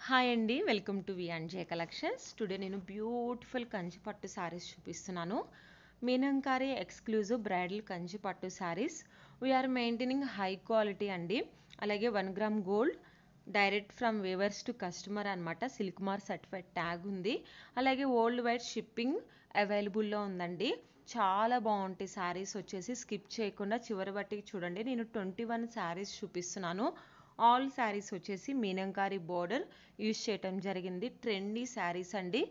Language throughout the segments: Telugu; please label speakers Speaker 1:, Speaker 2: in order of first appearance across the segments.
Speaker 1: హాయ్ అండి, welcome to VNJ collections. Today నేను బ్యూటిఫుల్ కంచి పట్టు శారీస్ చూపిస్తున్నాను. మీనంకారి ఎక్స్క్లూజివ్ బ్రైడల్ కంచి పట్టు saris. We're maintaining high quality అండి. అలాగే 1 gram gold direct from weavers to customer అనమాట. సిల్క్ మార్క్ సర్టిఫైడ్ ట్యాగ్ ఉంది. అలాగే వరల్డ్ వైడ్ షిప్పింగ్ అవైలబుల్లో ఉందండి. చాలా బాగుంటాయి శారీస్ వచ్చేసి. స్కిప్ చేయకుండా చివరి బట్టి చూడండి. నేను 21 శారీస్ చూపిస్తున్నాను. ఆల్ శారీస్ వచ్చేసి మీనంకారి బోర్డర్ యూజ్ చేయటం జరిగింది. ట్రెండీ శారీస్ అండి.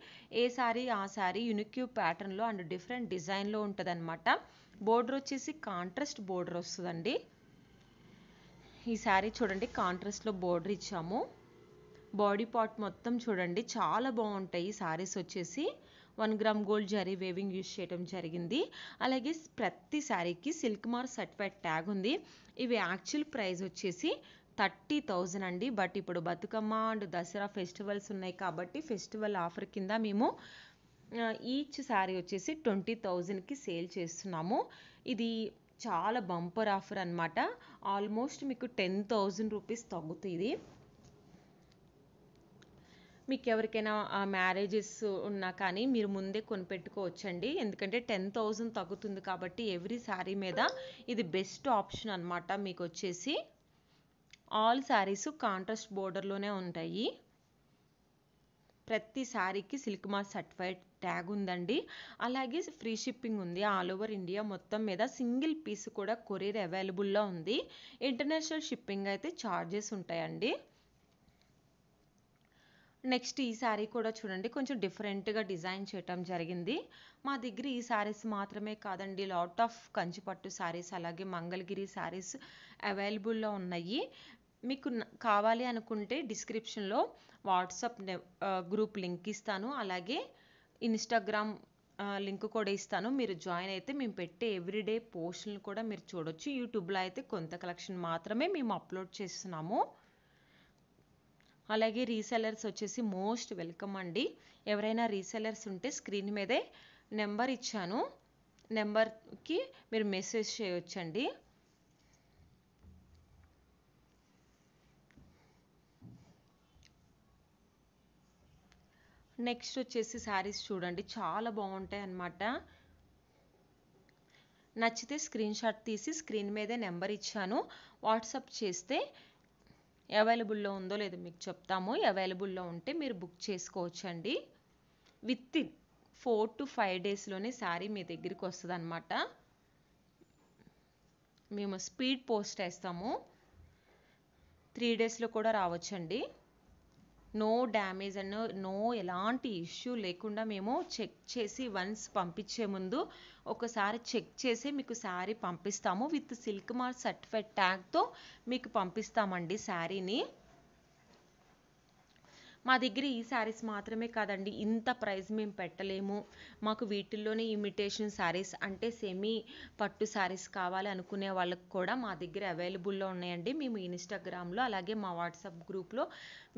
Speaker 1: ఏ శారీ ఆ శారీ యూనిక్ ప్యాటర్న్లో అండ్ డిఫరెంట్ డిజైన్లో ఉంటుంది అనమాట. బోర్డర్ వచ్చేసి కాంట్రాస్ట్ బోర్డర్ వస్తుందండి. ఈ శారీ చూడండి, కాంట్రాస్ట్లో బోర్డర్ ఇచ్చాము. బాడీ పార్ట్ మొత్తం చూడండి, చాలా బాగుంటాయి శారీస్ వచ్చేసి. 1 gram gold zari weaving use చేయడం జరిగింది. అలాగే ప్రతి శారీకి సిల్క్ మార్క్ సర్టిఫైడ్ ట్యాగ్ ఉంది. ఇవి యాక్చువల్ ప్రైస్ వచ్చేసి 30,000 అండి. బట్ ఇప్పుడు బతుకమ్మ అండ్ దసరా ఫెస్టివల్స్ ఉన్నాయి కాబట్టి ఫెస్టివల్ ఆఫర్ కింద మేము ఈచ్ శారీ వచ్చేసి 20,000కి సేల్ చేస్తున్నాము. ఇది చాలా బంపర్ ఆఫర్ అనమాట. ఆల్మోస్ట్ మీకు 10,000 రూపీస్ తగ్గుతుంది. మీకు ఎవరికైనా మ్యారేజెస్ ఉన్నా కానీ మీరు ముందే కొనిపెట్టుకోవచ్చండి. ఎందుకంటే 10,000 తగ్గుతుంది కాబట్టి ఎవ్రీ శారీ మీద ఇది బెస్ట్ ఆప్షన్ అనమాట. మీకు వచ్చేసి ఆల్ శారీస్ కాంట్రాస్ట్ బోర్డర్లోనే ఉంటాయి. ప్రతి శారీకి సిల్క్ మార్క్ సర్టిఫైడ్ ట్యాగ్ ఉందండి. అలాగే ఫ్రీ షిప్పింగ్ ఉంది. ఆల్ ఓవర్ ఇండియా మొత్తం మీద సింగిల్ పీస్ కూడా కొరియర్ అవైలబుల్లో ఉంది. ఇంటర్నేషనల్ షిప్పింగ్ అయితే ఛార్జెస్ ఉంటాయండి. నెక్స్ట్ ఈ శారీ కూడా చూడండి, కొంచెం డిఫరెంట్గా డిజైన్ చేయటం జరిగింది. మా దగ్గర ఈ శారీస్ మాత్రమే కాదండి, లాట్ ఆఫ్ కంచిపట్టు శారీస్ అలాగే మంగళగిరి శారీస్ అవైలబుల్లో ఉన్నాయి. మీకు కావాలి అనుకుంటే డిస్క్రిప్షన్లో వాట్సాప్ గ్రూప్ లింక్ ఇస్తాను. అలాగే ఇన్స్టాగ్రామ్ లింక్ కూడా ఇస్తాను. మీరు జాయిన్ అయితే మేము పెట్టే ఎవ్రీడే పోస్టులను కూడా మీరు చూడొచ్చు. యూట్యూబ్లో అయితే కొంత కలెక్షన్ మాత్రమే మేము అప్లోడ్ చేస్తున్నాము. అలాగే రీసెలర్స్ వచ్చేసి మోస్ట్ వెల్కమ్ అండి. ఎవరైనా రీసెలర్స్ ఉంటే స్క్రీన్ మీదే నెంబర్ ఇచ్చాను, నెంబర్కి మీరు మెసేజ్ చేయొచ్చండి. నెక్స్ట్ వచ్చేసి శారీస్ చూడండి, చాలా బాగుంటాయి అన్నమాట. నచ్చితే స్క్రీన్ షాట్ తీసి స్క్రీన్ మీదే నెంబర్ ఇచ్చాను, వాట్సాప్ చేస్తే అవైలబుల్లో ఉందో లేదో మీకు చెప్తాము. అవైలబుల్లో ఉంటే మీరు బుక్ చేసుకోవచ్చండి. విత్ 4 to 5 డేస్లోనే శారీ మీ దగ్గరికి వస్తుంది అనమాట. మేము స్పీడ్ పోస్ట్ వేస్తాము. 3 డేస్లో కూడా రావచ్చండి. నో డ్యామేజ్ అండ్ నో ఎలాంటి ఇష్యూ లేకుండా మేము చెక్ చేసి వన్స్ పంపించే ముందు ఒకసారి చెక్ చేసి మీకు శారీ పంపిస్తాము. విత్ సిల్క్ మార్క్ సర్టిఫైడ్ ట్యాగ్తో మీకు పంపిస్తామండి శారీని. మా దగ్గర ఈ శారీస్ మాత్రమే కాదండి, ఇంత ప్రైస్ మేము పెట్టలేము, మాకు వీటిల్లోనే ఇమిటేషన్ శారీస్ అంటే సెమీ పట్టు శారీస్ కావాలి అనుకునే వాళ్ళకి కూడా మా దగ్గర అవైలబుల్లో ఉన్నాయండి. మేము ఇన్స్టాగ్రామ్లో అలాగే మా వాట్సాప్ గ్రూప్లో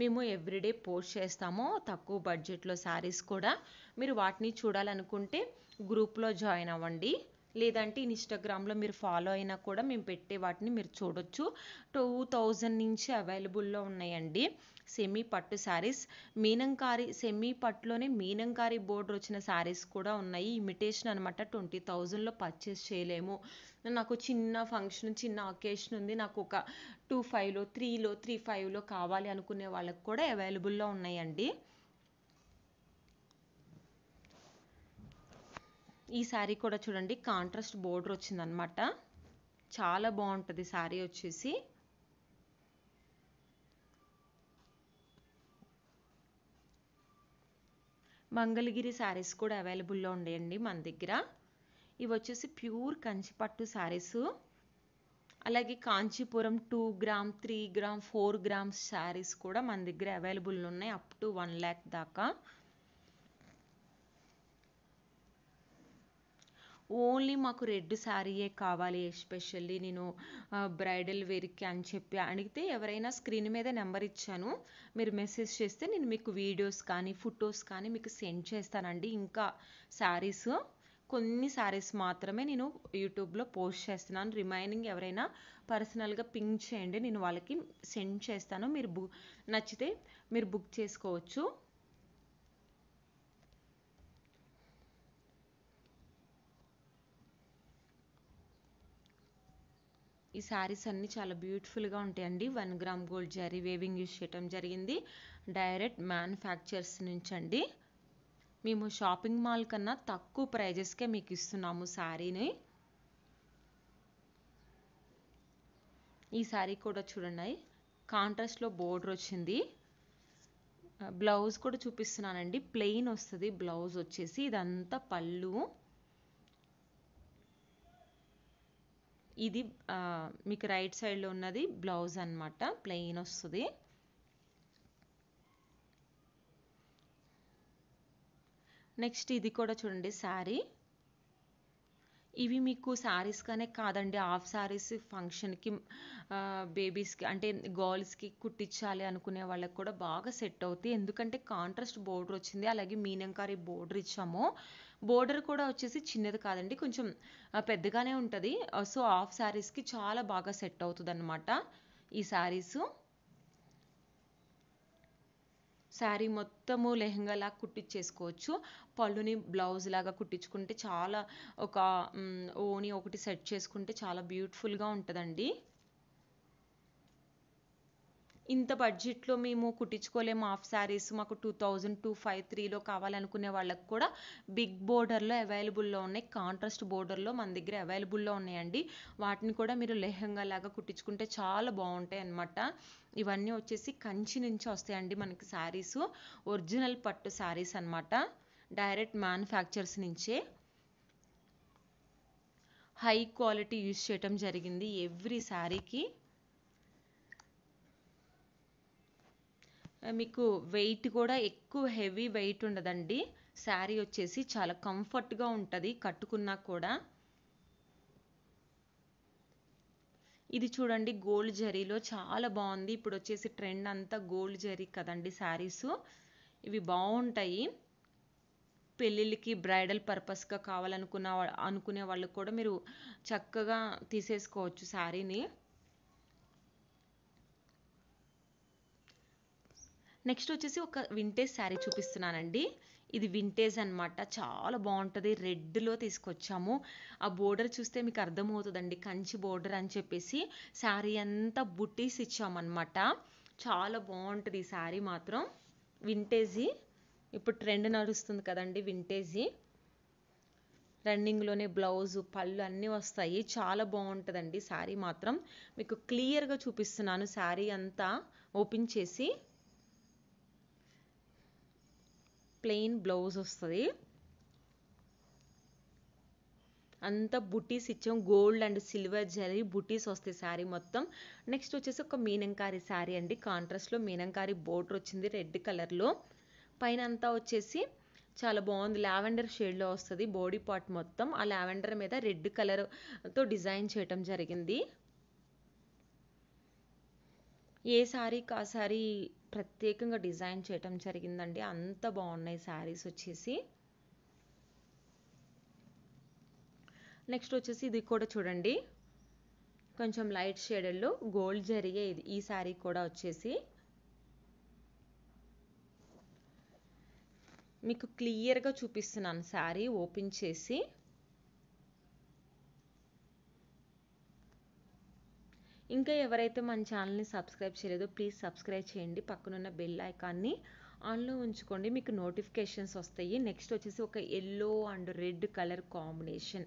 Speaker 1: మేము ఎవ్రీడే పోస్ట్ చేస్తాము తక్కువ బడ్జెట్లో శారీస్ కూడా. మీరు వాటిని చూడాలనుకుంటే గ్రూప్లో జాయిన్ అవ్వండి. లేదంటే ఇన్స్టాగ్రామ్లో మీరు ఫాలో అయినా కూడా మేము పెట్టే వాటిని మీరు చూడొచ్చు. 2000 నుంచి అవైలబుల్లో ఉన్నాయండి సెమీ పట్టు శారీస్. మీనంకారి సెమీ పట్టులోనే మీనంకారి బోర్డర్ వచ్చిన శారీస్ కూడా ఉన్నాయి. ఇమిటేషన్ అనమాట. 20,000లో పర్చేస్ చేయలేము, నాకు చిన్న ఫంక్షన్ చిన్న అకేషన్ ఉంది, నాకు ఒక 2,500లో 3,500లో కావాలి అనుకునే వాళ్ళకి కూడా అవైలబుల్లో ఉన్నాయండి. ఈ శారీ కూడా చూడండి, కాంట్రాస్ట్ బోర్డర్ వచ్చిందనమాట. చాలా బాగుంటుంది శారీ వచ్చేసి. మంగళగిరి శారీస్ కూడా అవైలబుల్లో ఉండేయండి మన దగ్గర. ఇవి వచ్చేసి ప్యూర్ కంచిపట్టు శారీస్. అలాగే Kanchipuram 2 gram 3 gram 4 grams saris కూడా మన దగ్గర అవైలబుల్ ఉన్నాయి, అప్ టు 1 lakh దాకా. ఓన్లీ మాకు రెడ్ శారీయే కావాలి, ఎస్పెషల్లీ నేను బ్రైడల్ వేర్కి అని చెప్పి అడిగితే ఎవరైనా స్క్రీన్ మీద నెంబర్ ఇచ్చాను, మీరు మెసేజ్ చేస్తే నేను మీకు వీడియోస్ కానీ ఫొటోస్ కానీ మీకు సెండ్ చేస్తానండి. ఇంకా శారీస్ కొన్ని శారీస్ మాత్రమే నేను యూట్యూబ్లో పోస్ట్ చేస్తున్నాను. రిమైనింగ్ ఎవరైనా పర్సనల్గా పింక్ చేయండి, నేను వాళ్ళకి సెండ్ చేస్తాను. మీరు నచ్చితే మీరు బుక్ చేసుకోవచ్చు. ఈ శారీస్ అన్నీ చాలా బ్యూటిఫుల్గా ఉంటాయండి. 1 gram gold zari weaving use చేయడం జరిగింది. డైరెక్ట్ మ్యానుఫ్యాక్చర్స్ నుంచి అండి. మేము షాపింగ్ మాల్ కన్నా తక్కువ ప్రైజెస్కే మీకు ఇస్తున్నాము శారీని. ఈ శారీ కూడా చూడండి, కాంట్రాస్ట్లో బోర్డర్ వచ్చింది. బ్లౌజ్ కూడా చూపిస్తున్నానండి, ప్లెయిన్ వస్తుంది బ్లౌజ్ వచ్చేసి. ఇదంతా పళ్ళు. ఇది మీకు రైట్ సైడ్లో ఉన్నది బ్లౌజ్ అన్నమాట, ప్లెయిన్ వస్తుంది. నెక్స్ట్ ఇది కూడా చూడండి శారీ. ఇవి మీకు శారీస్గానే కాదండి, హాఫ్ శారీస్ ఫంక్షన్కి, బేబీస్కి అంటే గర్ల్స్కి కుట్టించాలి అనుకునే వాళ్ళకి కూడా బాగా సెట్ అవుతాయి. ఎందుకంటే కాంట్రాస్ట్ బోర్డర్ వచ్చింది, అలాగే మీనంకారి బోర్డర్ ఇచ్చాము. బోర్డర్ కూడా వచ్చేసి చిన్నది కాదండి, కొంచెం పెద్దగానే ఉంటుంది. సో హాఫ్ శారీస్కి చాలా బాగా సెట్ అవుతుంది అన్నమాట ఈ శారీసు. శారీ మొత్తము లెహంగాలా కుట్టించేసుకోవచ్చు. పళ్ళుని బ్లౌజ్ లాగా కుట్టించుకుంటే చాలా ఓని ఒకటి సెట్ చేసుకుంటే చాలా బ్యూటిఫుల్గా ఉంటుందండి. ఇంత బడ్జెట్లో మేము కుట్టించుకోలేము హాఫ్ శారీస్, మాకు 2253లో కావాలనుకునే వాళ్ళకి కూడా బిగ్ బోర్డర్లో అవైలబుల్లో ఉన్నాయి. కాంట్రాస్ట్ బోర్డర్లో మన దగ్గర అవైలబుల్లో ఉన్నాయండి. వాటిని కూడా మీరు లెహంగా లాగా కుట్టించుకుంటే చాలా బాగుంటాయి అన్నమాట. ఇవన్నీ వచ్చేసి కంచి నుంచి వస్తాయండి మనకి శారీస్, ఒరిజినల్ పట్టు శారీస్ అన్నమాట, డైరెక్ట్ మ్యానుఫ్యాక్చర్స్ నుంచే. హై క్వాలిటీ యూస్ చేయటం జరిగింది ఎవ్రీ శారీకి. మీకు వెయిట్ కూడా ఎక్కువ హెవీ వెయిట్ ఉండదండి. శారీ వచ్చేసి చాలా కంఫర్ట్గా ఉంటుంది కట్టుకున్నా కూడా. ఇది చూడండి గోల్డ్ జరీలో చాలా బాగుంది. ఇప్పుడు వచ్చేసి ట్రెండ్ అంతా గోల్డ్ జరీ కదండి శారీస్. ఇవి బాగుంటాయి. పెళ్ళిళ్ళకి బ్రైడల్ పర్పస్గా అనుకునే వాళ్ళకి కూడా మీరు చక్కగా తీసేసుకోవచ్చు శారీని. నెక్స్ట్ వచ్చేసి ఒక వింటేజ్ శారీ చూపిస్తున్నానండి. ఇది వింటేజ్ అన్నమాట, చాలా బాగుంటుంది. రెడ్లో తీసుకొచ్చాము. ఆ బోర్డర్ చూస్తే మీకు అర్థమవుతుందండి, కంచి బోర్డర్ అని చెప్పేసి. శారీ అంతా బుట్టీస్ ఇచ్చామన్నమాట. చాలా బాగుంటుంది ఈ శారీ మాత్రం. వింటేజీ ఇప్పుడు ట్రెండ్ నడుస్తుంది కదండి వింటేజీ. రన్నింగ్లోనే బ్లౌజు పళ్ళు అన్నీ వస్తాయి. చాలా బాగుంటుందండి శారీ మాత్రం. మీకు క్లియర్గా చూపిస్తున్నాను శారీ అంతా ఓపెన్ చేసి. ప్లెయిన్ బ్లౌజ్ వస్తుంది, అంతా బుటీస్ ఇచ్చాం. గోల్డ్ అండ్ సిల్వర్ జరీ బుటీస్ వస్తాయి శారీ మొత్తం. నెక్స్ట్ వచ్చేసి ఒక మీనంకారి శారీ అండి, కాంట్రాస్ట్లో మీనంకారి బోర్డర్ వచ్చింది రెడ్ కలర్లో. పైన అంతా వచ్చేసి చాలా బాగుంది, లావెండర్ షేడ్లో వస్తుంది బాడీ పార్ట్ మొత్తం. ఆ లావెండర్ మీద రెడ్ కలర్తో డిజైన్ చేయటం జరిగింది. ఏ శారీకి ఆ శారీ ప్రత్యేకంగా డిజైన్ చేయటం జరిగిందండి, అంత బాగున్నాయి శారీస్ వచ్చేసి. నెక్స్ట్ వచ్చేసి ఇది కూడా చూడండి, కొంచెం లైట్ షేడెడ్లో గోల్డ్ జరీయే ఇది. ఈ శారీ కూడా వచ్చేసి మీకు క్లియర్గా చూపిస్తున్నాను శారీ ఓపెన్ చేసి. ఇంకా ఎవరైతే మన ఛానల్ని సబ్స్క్రైబ్ చేయలేదో ప్లీజ్ సబ్స్క్రైబ్ చేయండి. పక్కనున్న బెల్ ఐకాన్ని ఆన్లో ఉంచుకోండి, మీకు నోటిఫికేషన్స్ వస్తాయి. నెక్స్ట్ వచ్చేసి ఒక yellow and red colour combination,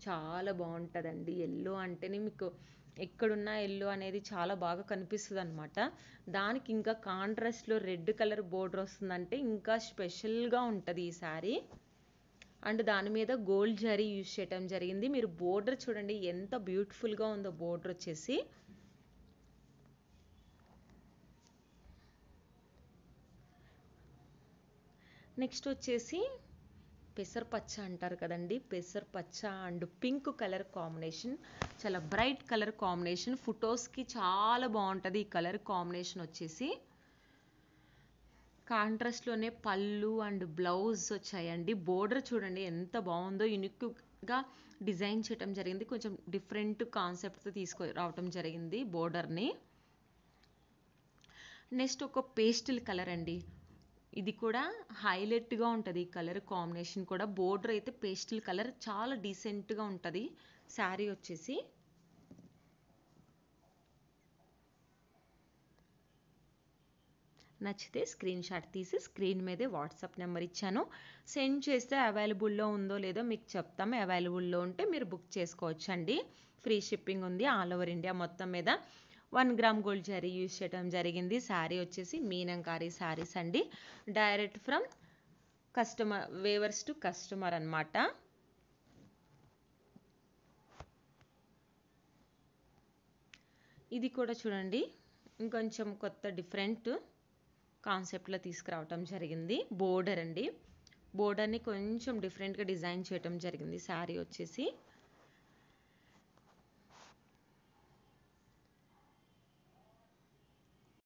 Speaker 1: చాలా బాగుంటుందండి. ఎల్లో అంటేనే మీకు ఎక్కడున్న ఎల్లో అనేది చాలా బాగా కనిపిస్తుంది అనమాట. దానికి ఇంకా కాంట్రాస్ట్లో రెడ్ కలర్ బోర్డర్ వస్తుందంటే ఇంకా స్పెషల్గా ఉంటుంది ఈ శారీ. అండ్ దాని మీద గోల్డ్ జరీ యూజ్ చేయటం జరిగింది. మీరు బోర్డర్ చూడండి ఎంత బ్యూటిఫుల్గా ఉందో బోర్డర్ వచ్చేసి. నెక్స్ట్ వచ్చేసి పెసరపచ్చ అంటారు కదండి, పెసరపచ్చ అండ్ పింక్ కలర్ కాంబినేషన్, చాలా బ్రైట్ కలర్ కాంబినేషన్. ఫొటోస్కి చాలా బాగుంటుంది ఈ కలర్ కాంబినేషన్ వచ్చేసి. కాంట్రాస్ట్లోనే పళ్ళు అండ్ బ్లౌజ్ వచ్చాయండి. బోర్డర్ చూడండి ఎంత బాగుందో, యూనిక్గా డిజైన్ చేయటం జరిగింది. కొంచెం డిఫరెంట్ కాన్సెప్ట్తో రావటం జరిగింది బోర్డర్ని. నెక్స్ట్ ఒక పేస్టల్ కలర్ అండి. ఇది కూడా హైలైట్గా ఉంటుంది. ఈ కలర్ కాంబినేషన్ కూడా. బోర్డర్ అయితే పేస్టల్ కలర్, చాలా డీసెంట్గా ఉంటుంది శారీ వచ్చేసి. నచ్చితే స్క్రీన్ షాట్ తీసి స్క్రీన్ మీదే వాట్సాప్ నెంబర్ ఇచ్చాను, సెండ్ చేస్తే అవైలబుల్లో ఉందో లేదో మీకు చెప్తాము. అవైలబుల్లో ఉంటే మీరు బుక్ చేసుకోవచ్చండి. ఫ్రీ షిప్పింగ్ ఉంది ఆల్ ఓవర్ ఇండియా మొత్తం మీద. 1 గ్రామ్ గోల్డ్ జరీ యూజ్ చేయడం జరిగింది. శారీ వచ్చేసి మీనంకారి శారీస్ అండి. Direct from customer, weavers to customer అన్నమాట. ఇది కూడా చూడండి ఇంకొంచెం కొత్త డిఫరెంట్ కాన్సెప్ట్లో తీసుకురావటం జరిగింది. బోర్డర్ అండి. బోర్డర్ని కొంచెం డిఫరెంట్గా డిజైన్ చేయటం జరిగింది శారీ వచ్చేసి.